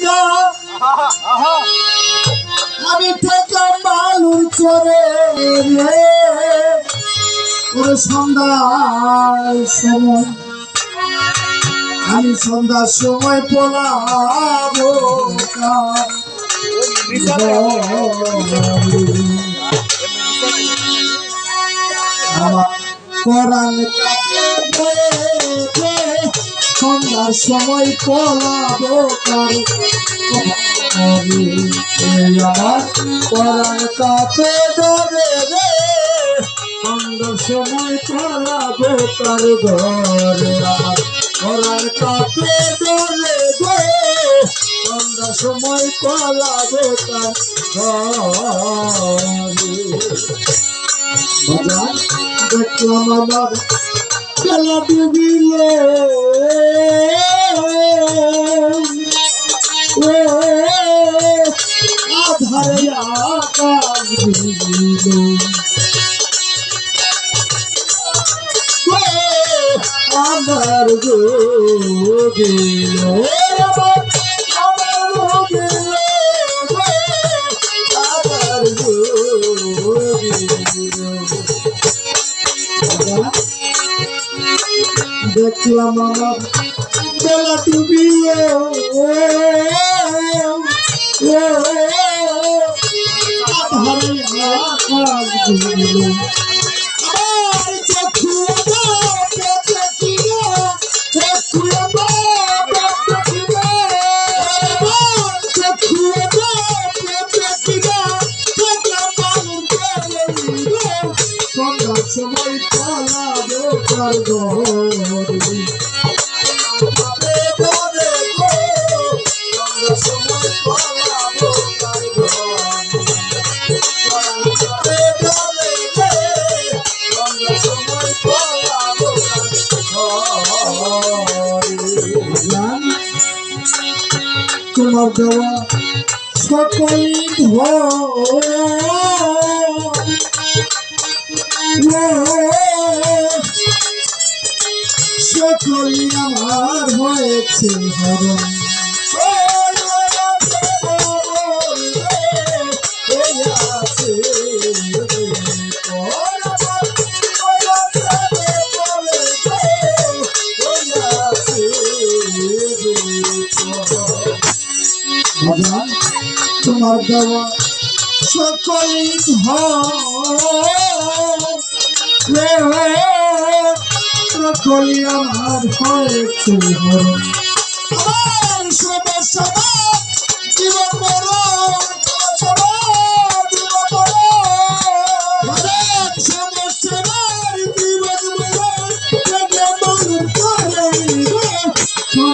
না আমি থেকে মালুর চরে রে ওরে সন্ধ্যার সময় আমি সন্ধ্যার সময় পলাবো আমার কোরআন সন্ধ্যার সময় পলাবো আমার কোরআন কাছে ধরে রে সন্ধ্যার সময় পলাবো তার ঘরে আমার কোরআন কাছে ধরে রে সন্ধ্যার সময় পলাবো তার ঘরে দেখলাম আমার বেলা ডুবিলে আধারে আকাশ ডুবিল আমার গেল দেখলাম আমার বেলা ডুবিলে সময় পালাবো তার ঘরে সময় পালাবো তার সময় পালাবো তোমার দেওয়া সকল সকলি আমার হয়েছে হরণ তোমার দেওয়া সকলি সকলি আমার হয়েছে হরণ আমার সমস্যা জীবন বড়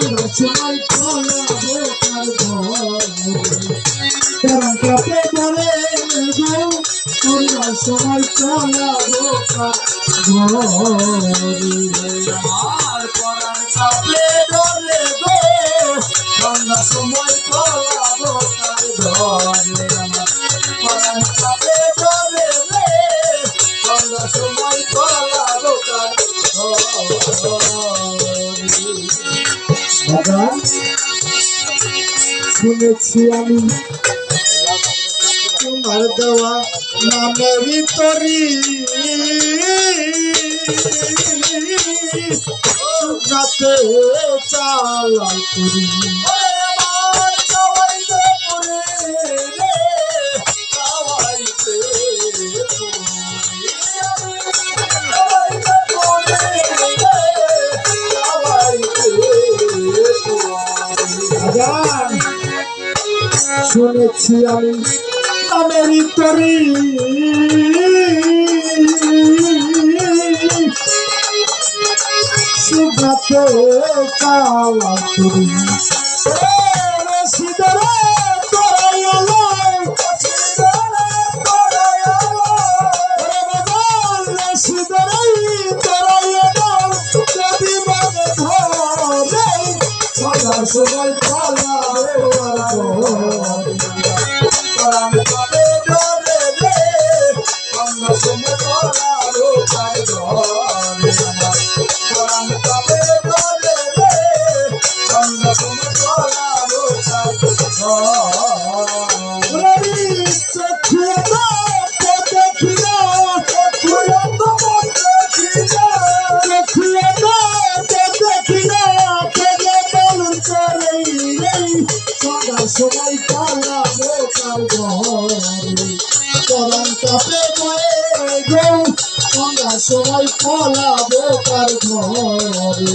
সময় পলাবো তার ঘরে বলে সময় পলাবো তার ঘরে আমার পরাণ কাপে ধরে গো সন্ধ্যা সময় পলাবো তার ঘরে আমার পরাণ কাপে ধরে রে সন্ধ্যা সময় পলাবো তার ঘরে শুনেছি আমি তোমার দেওয়া নামেরই তরি রাতে চালাই করি শুনেছি আমি নামেরই তরি সুব্রাতে চালা করি সিদারে সময় পালা রবি চোখে তো দেখি না, চোখে তো দেখি না, চোখে তো দেখি না, কেগে বলুন করে সদা সবাই পালাবো কার ঘরে, পরাণ কাপে বয়ে গো সদা সবাই পালাবো কার ঘরে,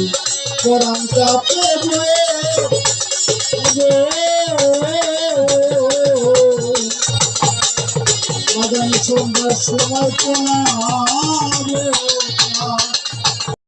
পরাণ কাপে বয়ে বাজান সন্ধ্যার সময় পোলা